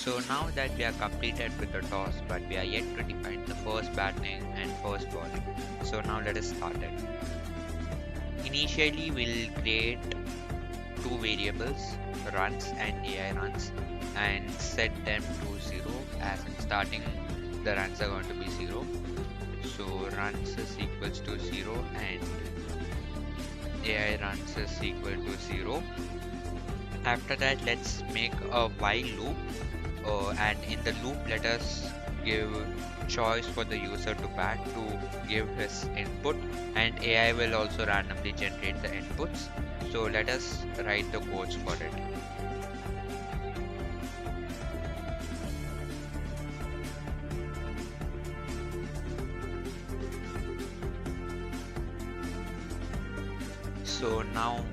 So now that we are completed with the toss, but we are yet to define the first batting and first bowling. So now let us start it. Initially, we'll create two variables, runs and AI runs, and set them to 0, as in starting the runs are going to be 0. So runs is equals to 0 and AI runs is equal to 0. After that, let's make a while loop, and in the loop let us give choice for the user to bat to give his input, and AI will also randomly generate the inputs. So let us write the codes for it. So now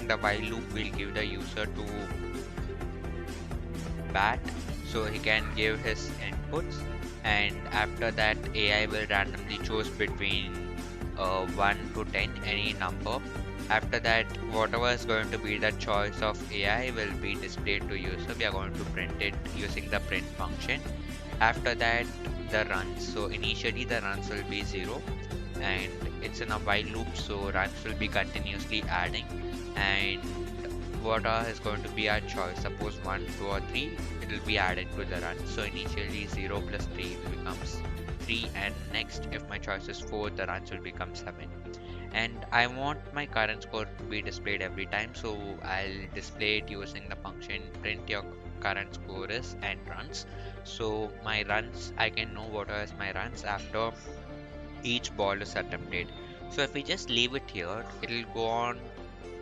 the while loop will give the user to bat, so he can give his inputs, and after that AI will randomly choose between 1 to 10, any number. After that, whatever is going to be the choice of AI will be displayed to user. We are going to print it using the print function. After that, the runs, so initially the runs will be 0, and it's in a while loop, so runs will be continuously adding, and what is going to be our choice. Suppose 1, 2 or 3, it will be added to the run. So initially 0 plus 3 becomes 3, and next if my choice is 4, the runs will become 7. And I want my current score to be displayed every time, so I'll display it using the function print your current score is and runs. So my runs, I can know what is my runs after each ball is attempted. So if we just leave it here, it'll go on,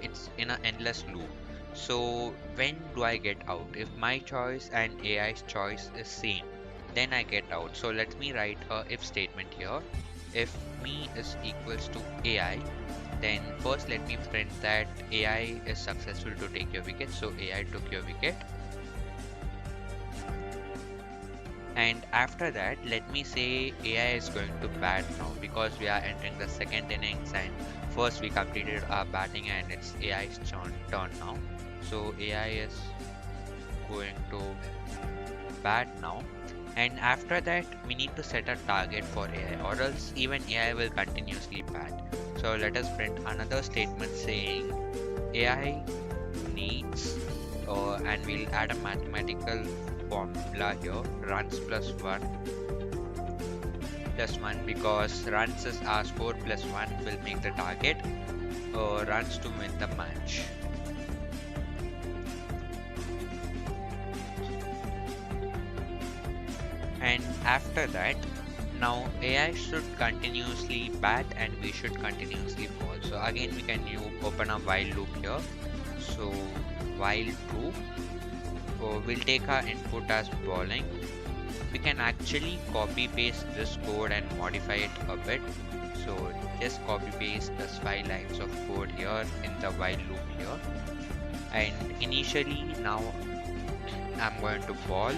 it's in an endless loop. So when do I get out? If my choice and AI's choice is same, then I get out. So let me write a if statement here. If me is equals to AI, then first let me print that AI is successful to take your wicket. So AI took your wicket. And after that, let me say AI is going to bat now, because we are entering the second innings and first we completed our batting and it's AI's turn now. So AI is going to bat now, and after that we need to set a target for AI, or else even AI will continuously bat. So let us print another statement saying AI needs, and we'll add a mathematical formula here, runs plus 1 plus 1, because runs is our score plus 1 will make the target, runs to win the match. And after that, now AI should continuously bat and we should continuously ball. So again we can open a while loop here. So while true, we'll take our input as bowling. We can actually copy paste this code and modify it a bit. So just copy paste the 5 lines of code here in the while loop here. And initially now I'm going to ball,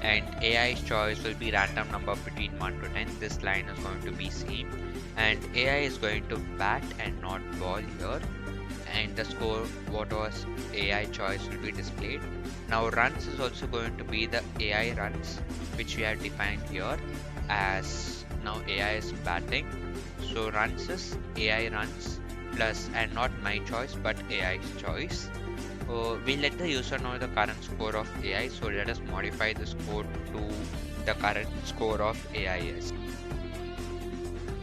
and AI's choice will be random number between 1 to 10. This line is going to be same, and AI is going to bat and not ball here, and the score what was AI choice will be displayed. Now runs is also going to be the AI runs, which we have defined here, as now AI is batting. So runs is AI runs plus, and not my choice but AI's choice. We let the user know the current score of AI, so let us modify this code to the current score of AI.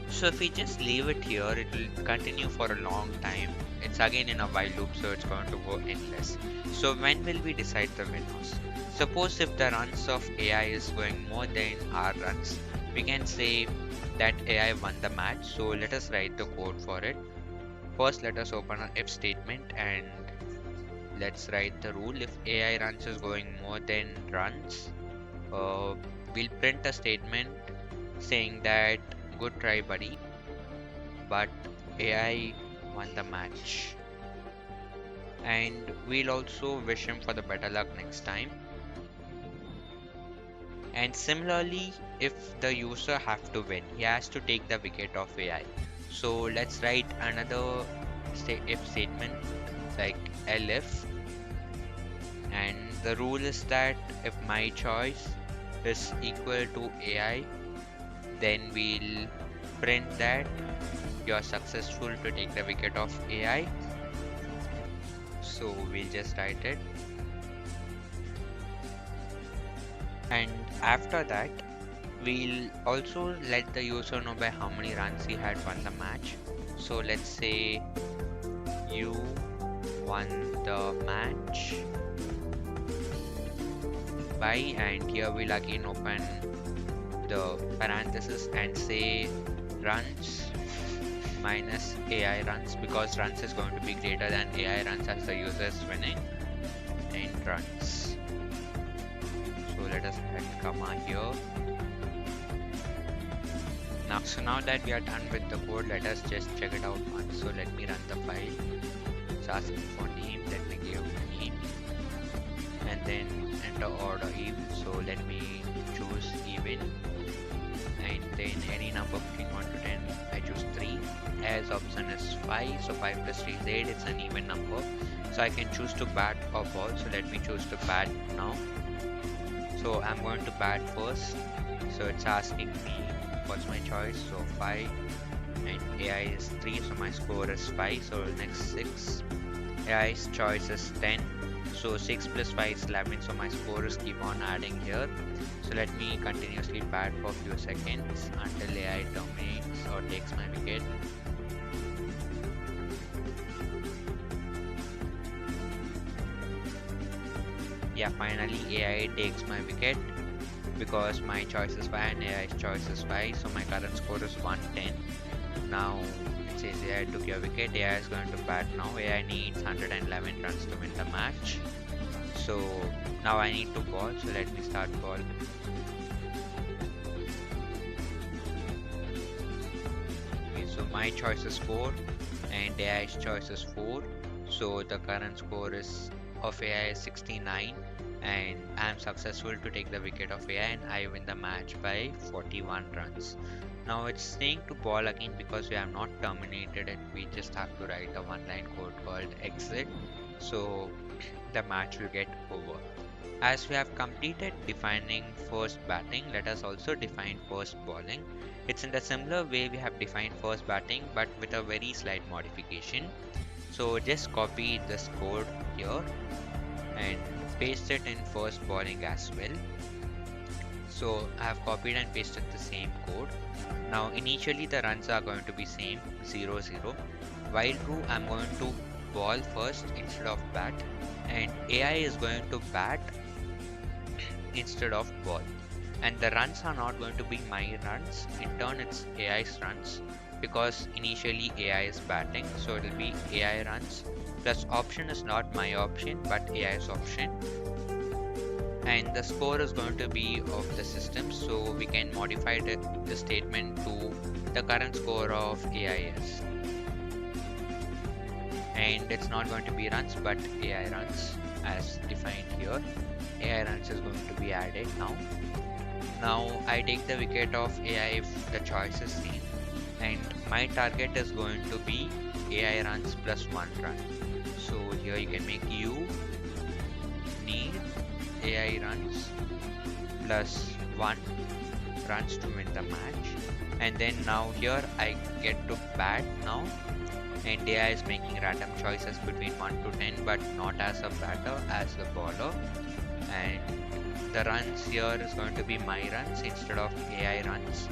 So if we just leave it here, it will continue for a long time. It's again in a while loop, so it's going to go endless. So when will we decide the winners? Suppose if the runs of AI is going more than our runs, we can say that AI won the match. So let us write the code for it. First let us open an if statement and let's write the rule. If AI runs is going more than runs, we'll print a statement saying that good try buddy, but AI won the match. And we'll also wish him for the better luck next time. And similarly, if the user have to win, he has to take the wicket of AI. So let's write another if statement like elif, and The rule is that if my choice is equal to AI, then we'll print that you're successful to take the wicket of AI. So we'll just write it. And after that, we'll also let the user know by how many runs he had won the match. So let's say you won the match by, and here we'll again open the parenthesis and say runs minus AI runs, because runs is going to be greater than AI runs as the user is winning, and runs. So let us add comma here. Now that we are done with the code, let us just check it out once. So let me run the file. It's asking for name. Let me give the name and then enter order even. So let me choose even, and then any number between 1 to 10. I choose 3. As option is 5. So 5 plus 3 is 8. It's an even number. So I can choose to bat or ball. So let me choose to bat now. So I'm going to bat first. So it's asking me what's my choice. So 5, and AI is 3, so my score is 5. So next 6. AI's choice is 10. So 6 plus 5 is 11. So my score is keep on adding here. So let me continuously bat for a few seconds until AI terminates or takes my wicket. Yeah, finally AI takes my wicket because my choice is 5 and AI's choice is 5. So my current score is 110. Now it says AI took your wicket. AI is going to bat now. AI needs 111 runs to win the match. So now I need to ball. So let me start ball. Okay, so my choice is 4 and AI's choice is 4. So the current score is of AI is 69, and I am successful to take the wicket of AI and I win the match by 41 runs. Now it's saying to ball again because we have not terminated it. We just have to write a one-line code called exit. So the match will get over. As we have completed defining first batting, let us also define first bowling. It's in the similar way we have defined first batting, but with a very slight modification. So just copy this code here and paste it in first bowling as well. So I have copied and pasted the same code. Now initially the runs are going to be same 0 0. While true, I'm going to ball first instead of bat, and AI is going to bat instead of ball. And the runs are not going to be my runs. In turn, it's AI's runs, because initially AI is batting, so it will be AI runs plus option is not my option but AI's option, and the score is going to be of the system, so we can modify the statement to the current score of AI's, and it's not going to be runs but AI runs as defined here. AI runs is going to be added now I take the wicket of AI if the choice is same, and my target is going to be AI runs plus 1 run. So here you can make you need AI runs plus 1 runs to win the match, and then now here I get to bat now, and AI is making random choices between 1 to 10 but not as a batter, as the bowler, and the runs here is going to be my runs instead of AI runs,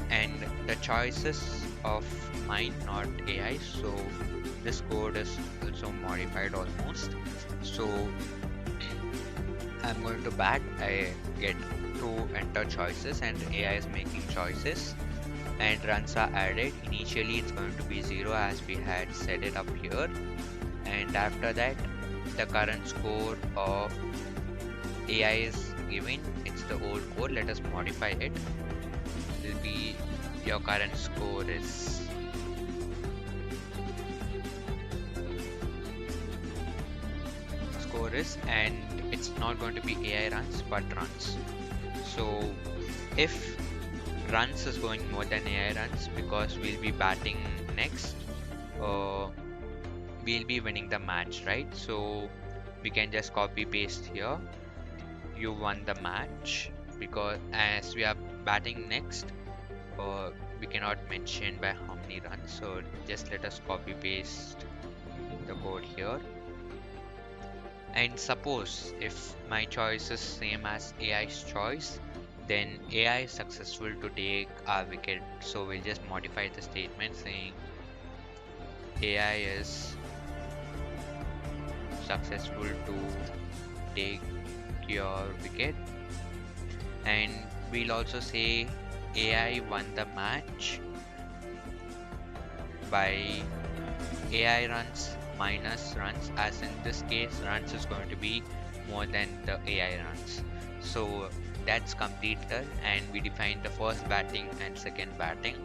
and the choices of mine, not AI. So this code is also modified almost. So I'm going to bat, I get to enter choices and AI is making choices, and runs are added. Initially it's going to be 0 as we had set it up here, and after that the current score of AI is given. It's the old code. Let us modify it. It will be your current score is and it's not going to be AI runs but runs. So if runs is going more than AI runs, because we'll be batting next, we'll be winning the match, right? So we can just copy paste here. You won the match, because as we are batting next, we cannot mention by how many runs, so just let us copy paste the code here. And suppose if my choice is same as AI's choice, then AI is successful to take our wicket, so we'll just modify the statement saying AI is successful to take your wicket. And we'll also say AI won the match by AI runs minus runs, as in this case runs is going to be more than the AI runs. So that's completed, and we define the first batting and second batting.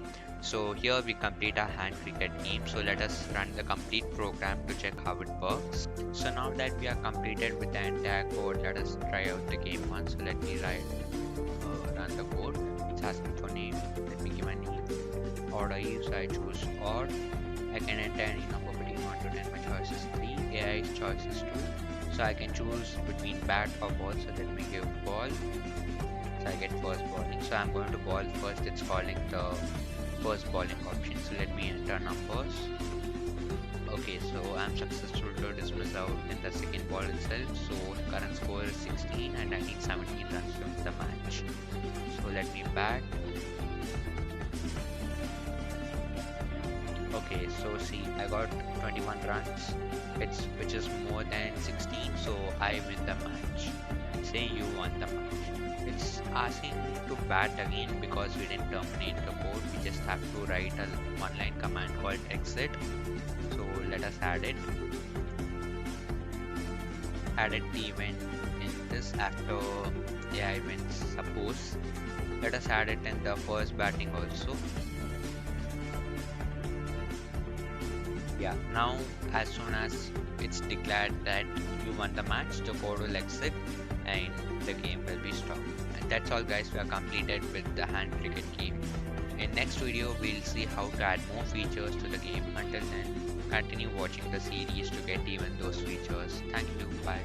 So here we complete our hand cricket game. So let us run the complete program to check how it works. So now that we are completed with the entire code, let us try out the game once. So let me run the code. It's asking for name. Let me give a name. Order is, so I choose odd. I can enter any number between 1 to 10. My choice is 3. AI's choice is 2. So I can choose between bat or ball. So let me give ball. So I get first bowling. So I'm going to ball first. It's calling the first bowling option. So let me enter numbers. Okay, so I'm successful to dismiss out in the second ball itself. So current score is 16 and I need 17 runs to win the match. So let me bat. Okay, so see, I got 21 runs, which is more than 16, so I win the match. Say you won the match. It's asking to bat again because we didn't terminate the code. We just have to write a one-line command called exit. So let us add it. Added the event in this after AI wins. Suppose. Let us add it in the first batting also. Yeah, now as soon as it's declared that you won the match, the code will exit and the game will be stopped. And that's all guys, we are completed with the hand cricket game. In next video we'll see how to add more features to the game. Until then, continue watching the series to get even those features. Thank you, bye.